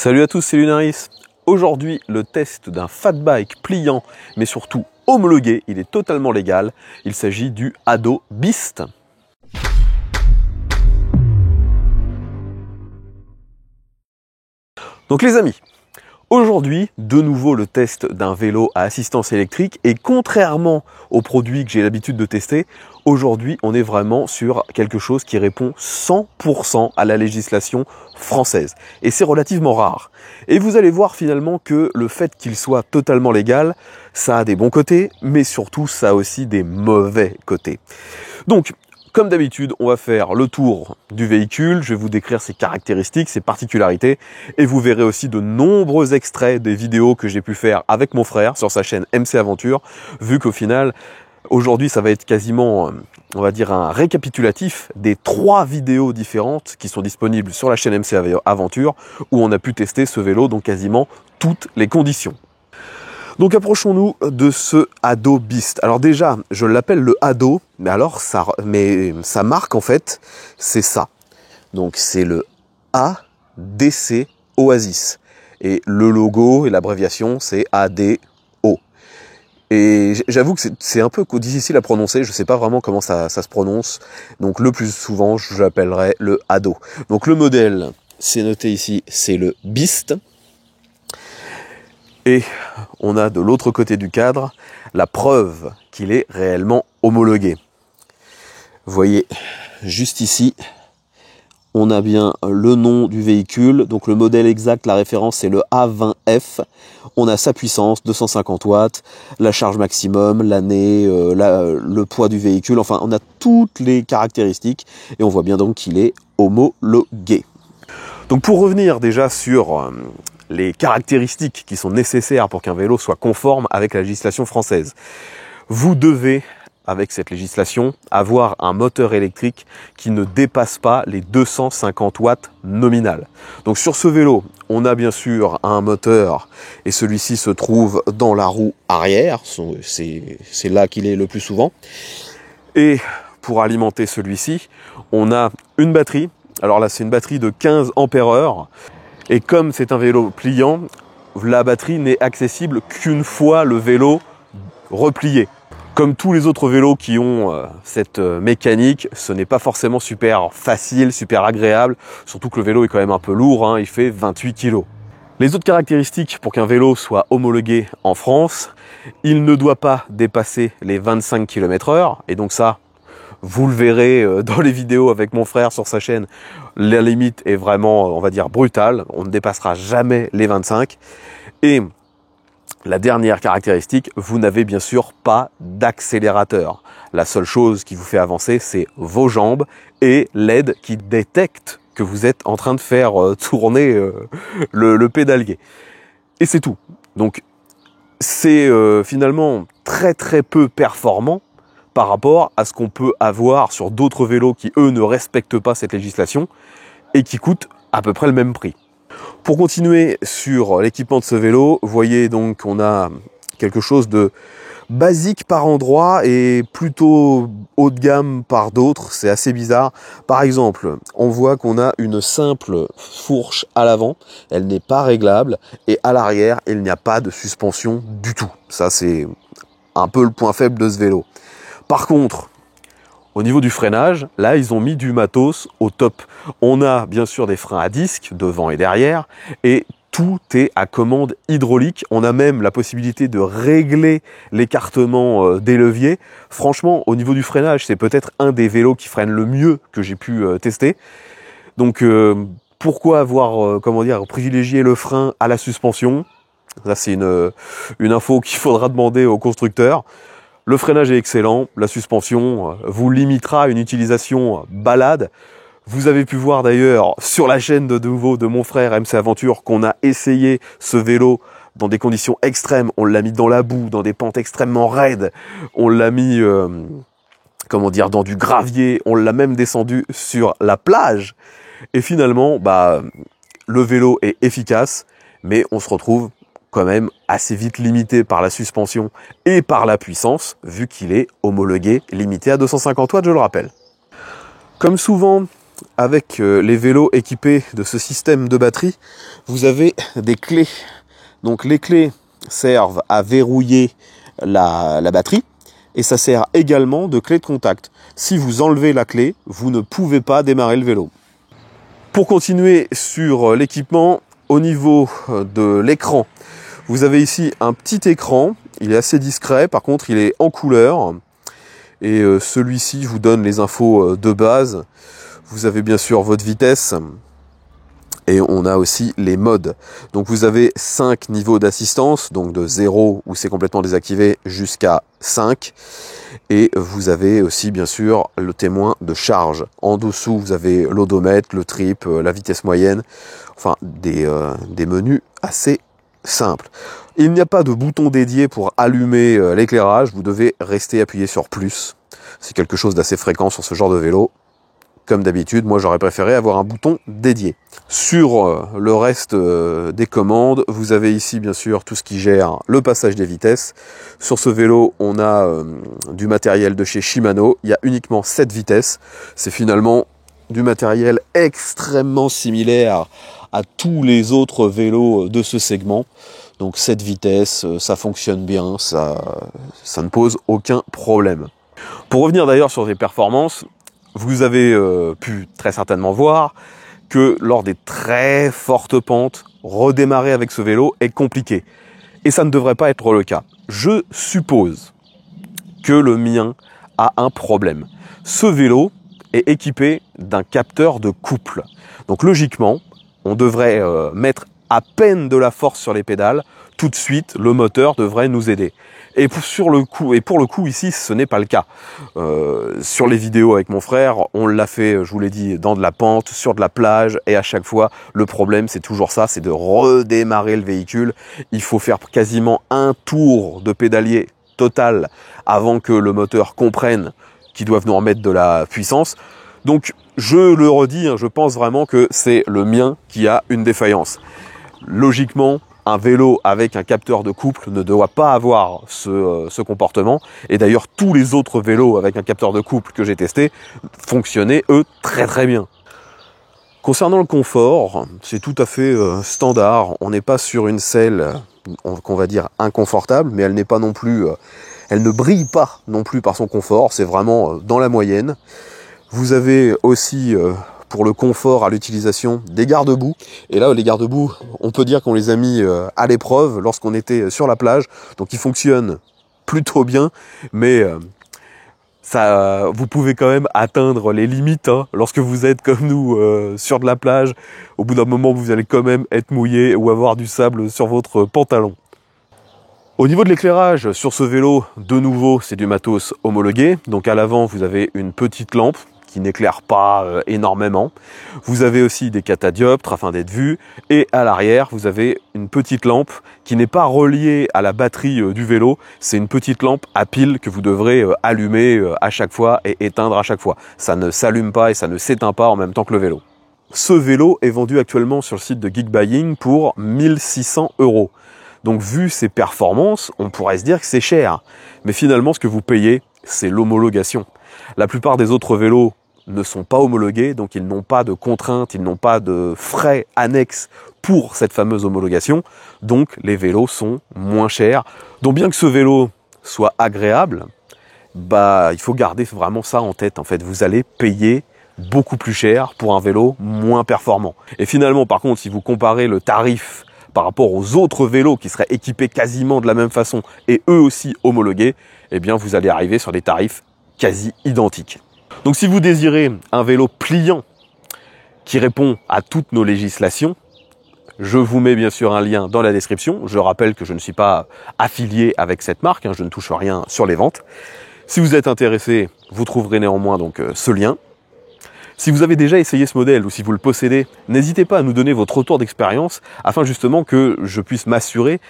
Salut à tous, c'est Lunaris. Aujourd'hui, le test d'un fat bike pliant, mais surtout homologué, il est totalement légal. Il s'agit du Ado Beast. Donc les amis, aujourd'hui, de nouveau le test d'un vélo à assistance électrique et contrairement aux produits que j'ai l'habitude de tester, aujourd'hui on est vraiment sur quelque chose qui répond 100% à la législation française. Et c'est relativement rare. Et vous allez voir finalement que le fait qu'il soit totalement légal, ça a des bons côtés, mais surtout ça a aussi des mauvais côtés. Donc, comme d'habitude, on va faire le tour du véhicule, je vais vous décrire ses caractéristiques, ses particularités, et vous verrez aussi de nombreux extraits des vidéos que j'ai pu faire avec mon frère sur sa chaîne MC Aventure, vu qu'au final, aujourd'hui, ça va être quasiment, on va dire, un récapitulatif des 3 vidéos différentes qui sont disponibles sur la chaîne MC Aventure, où on a pu tester ce vélo dans quasiment toutes les conditions. Donc approchons-nous de ce Ado Beast. Alors déjà, je l'appelle le Ado, mais sa marque en fait, c'est ça. Donc c'est le ADC Oasis. Et le logo et l'abréviation, c'est ADO. Et j'avoue que c'est un peu difficile à prononcer, je ne sais pas vraiment comment ça se prononce. Donc le plus souvent, je l'appellerai le Ado. Donc le modèle, c'est noté ici, c'est le Beast. Et on a de l'autre côté du cadre la preuve qu'il est réellement homologué. Vous voyez, juste ici, on a bien le nom du véhicule. Donc le modèle exact, la référence, c'est le A20F. On a sa puissance, 250 watts, la charge maximum, l'année, le poids du véhicule. Enfin, on a toutes les caractéristiques et on voit bien donc qu'il est homologué. Donc pour revenir déjà sur les caractéristiques qui sont nécessaires pour qu'un vélo soit conforme avec la législation française. Vous devez, avec cette législation, avoir un moteur électrique qui ne dépasse pas les 250 watts nominal. Donc sur ce vélo, on a bien sûr un moteur et celui-ci se trouve dans la roue arrière, c'est là qu'il est le plus souvent. Et pour alimenter celui-ci, on a une batterie. Alors là, c'est une batterie de 15 ampères-heure. Et comme c'est un vélo pliant, la batterie n'est accessible qu'une fois le vélo replié. Comme tous les autres vélos qui ont cette mécanique, ce n'est pas forcément super facile, super agréable, surtout que le vélo est quand même un peu lourd, hein, il fait 28 kg. Les autres caractéristiques pour qu'un vélo soit homologué en France, il ne doit pas dépasser les 25 km/h, et donc ça, vous le verrez dans les vidéos avec mon frère sur sa chaîne, la limite est vraiment, on va dire, brutale. On ne dépassera jamais les 25. Et la dernière caractéristique, vous n'avez bien sûr pas d'accélérateur. La seule chose qui vous fait avancer, c'est vos jambes et l'aide qui détecte que vous êtes en train de faire tourner le pédalier. Et c'est tout. Donc c'est finalement très très peu performant par rapport à ce qu'on peut avoir sur d'autres vélos qui, eux, ne respectent pas cette législation et qui coûtent à peu près le même prix. Pour continuer sur l'équipement de ce vélo, vous voyez donc qu'on a quelque chose de basique par endroit et plutôt haut de gamme par d'autres. C'est assez bizarre. Par exemple, on voit qu'on a une simple fourche à l'avant. Elle n'est pas réglable et à l'arrière, il n'y a pas de suspension du tout. Ça, c'est un peu le point faible de ce vélo. Par contre, au niveau du freinage, là, ils ont mis du matos au top. On a bien sûr des freins à disque, devant et derrière, et tout est à commande hydraulique. On a même la possibilité de régler l'écartement des leviers. Franchement, au niveau du freinage, c'est peut-être un des vélos qui freine le mieux que j'ai pu tester. Donc, pourquoi avoir, privilégié le frein à la suspension? Ça, c'est une info qu'il faudra demander au constructeur. Le freinage est excellent, la suspension vous limitera à une utilisation balade. Vous avez pu voir d'ailleurs sur la chaîne de nouveau de mon frère MC Aventure qu'on a essayé ce vélo dans des conditions extrêmes. On l'a mis dans la boue, dans des pentes extrêmement raides. On l'a mis dans du gravier. On l'a même descendu sur la plage. Et finalement, le vélo est efficace, mais on se retrouve quand même assez vite limité par la suspension et par la puissance, vu qu'il est homologué, limité à 250 watts, je le rappelle. Comme souvent, avec les vélos équipés de ce système de batterie, vous avez des clés. Donc les clés servent à verrouiller la batterie et ça sert également de clé de contact. Si vous enlevez la clé, vous ne pouvez pas démarrer le vélo. Pour continuer sur l'équipement, au niveau de l'écran, vous avez ici un petit écran. Il est assez discret, par contre il est en couleur. Et celui-ci vous donne les infos de base. Vous avez bien sûr votre vitesse. Et on a aussi les modes. Donc vous avez 5 niveaux d'assistance, donc de 0 où c'est complètement désactivé jusqu'à 5. Et vous avez aussi bien sûr le témoin de charge. En dessous vous avez l'odomètre, le trip, la vitesse moyenne, enfin des menus assez simples. Il n'y a pas de bouton dédié pour allumer l'éclairage, vous devez rester appuyé sur plus. C'est quelque chose d'assez fréquent sur ce genre de vélo. Comme d'habitude, moi j'aurais préféré avoir un bouton dédié. Sur le reste des commandes, vous avez ici bien sûr tout ce qui gère le passage des vitesses. Sur ce vélo, on a du matériel de chez Shimano. Il y a uniquement 7 vitesses. C'est finalement du matériel extrêmement similaire à tous les autres vélos de ce segment. Donc 7 vitesses, ça fonctionne bien, ça ne pose aucun problème. Pour revenir d'ailleurs sur les performances, vous avez pu très certainement voir que lors des très fortes pentes, redémarrer avec ce vélo est compliqué. Et ça ne devrait pas être le cas. Je suppose que le mien a un problème. Ce vélo est équipé d'un capteur de couple. Donc logiquement, on devrait mettre à peine de la force sur les pédales, tout de suite le moteur devrait nous aider. Et pour le coup ici ce n'est pas le cas. Sur les vidéos avec mon frère, on l'a fait, je vous l'ai dit, dans de la pente, sur de la plage, et à chaque fois le problème c'est toujours ça, c'est de redémarrer le véhicule. Il faut faire quasiment un tour de pédalier total avant que le moteur comprenne qu'ils doivent nous remettre de la puissance. Donc je le redis, je pense vraiment que c'est le mien qui a une défaillance. Logiquement, un vélo avec un capteur de couple ne doit pas avoir ce comportement. Et d'ailleurs, tous les autres vélos avec un capteur de couple que j'ai testé fonctionnaient, eux, très très bien. Concernant le confort, c'est tout à fait standard. On n'est pas sur une selle qu'on va dire inconfortable, mais elle n'est pas non plus, elle ne brille pas non plus par son confort. C'est vraiment dans la moyenne. Vous avez aussi pour le confort à l'utilisation des garde-boue. Et là, les garde-boue, on peut dire qu'on les a mis à l'épreuve lorsqu'on était sur la plage. Donc ils fonctionnent plutôt bien, mais vous pouvez quand même atteindre les limites. Lorsque vous êtes comme nous sur de la plage, au bout d'un moment, vous allez quand même être mouillé ou avoir du sable sur votre pantalon. Au niveau de l'éclairage, sur ce vélo, de nouveau, c'est du matos homologué. Donc à l'avant, vous avez une petite lampe qui n'éclaire pas énormément. Vous avez aussi des catadioptres afin d'être vu. Et à l'arrière, vous avez une petite lampe qui n'est pas reliée à la batterie du vélo. C'est une petite lampe à pile que vous devrez allumer à chaque fois et éteindre à chaque fois. Ça ne s'allume pas et ça ne s'éteint pas en même temps que le vélo. Ce vélo est vendu actuellement sur le site de Geekbuying pour 1600 €. Donc vu ses performances, on pourrait se dire que c'est cher. Mais finalement, ce que vous payez, c'est l'homologation. La plupart des autres vélos ne sont pas homologués, donc ils n'ont pas de contraintes, ils n'ont pas de frais annexes pour cette fameuse homologation. Donc les vélos sont moins chers. Donc bien que ce vélo soit agréable, il faut garder vraiment ça en tête. En fait, vous allez payer beaucoup plus cher pour un vélo moins performant. Et finalement, par contre, si vous comparez le tarif par rapport aux autres vélos qui seraient équipés quasiment de la même façon et eux aussi homologués, eh bien vous allez arriver sur des tarifs quasi identiques. Donc si vous désirez un vélo pliant qui répond à toutes nos législations, je vous mets bien sûr un lien dans la description. Je rappelle que je ne suis pas affilié avec cette marque, je ne touche rien sur les ventes. Si vous êtes intéressé, vous trouverez néanmoins donc ce lien. Si vous avez déjà essayé ce modèle ou si vous le possédez, n'hésitez pas à nous donner votre retour d'expérience afin justement que je puisse m'assurer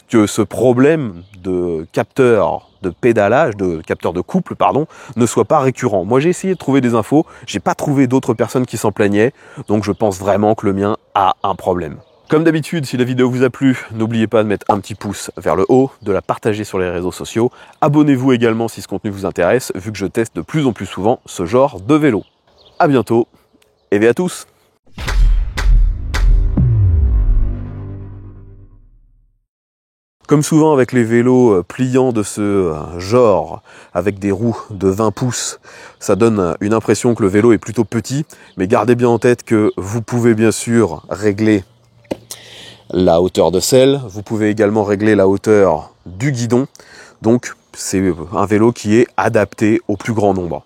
que ce problème de capteur de pédalage, de capteur de couple, pardon, ne soit pas récurrent. Moi j'ai essayé de trouver des infos, j'ai pas trouvé d'autres personnes qui s'en plaignaient, donc je pense vraiment que le mien a un problème. Comme d'habitude, si la vidéo vous a plu, n'oubliez pas de mettre un petit pouce vers le haut, de la partager sur les réseaux sociaux. Abonnez-vous également si ce contenu vous intéresse, vu que je teste de plus en plus souvent ce genre de vélo. À bientôt et à tous. Comme souvent avec les vélos pliants de ce genre, avec des roues de 20 pouces, ça donne une impression que le vélo est plutôt petit, mais gardez bien en tête que vous pouvez bien sûr régler la hauteur de selle, vous pouvez également régler la hauteur du guidon, donc c'est un vélo qui est adapté au plus grand nombre.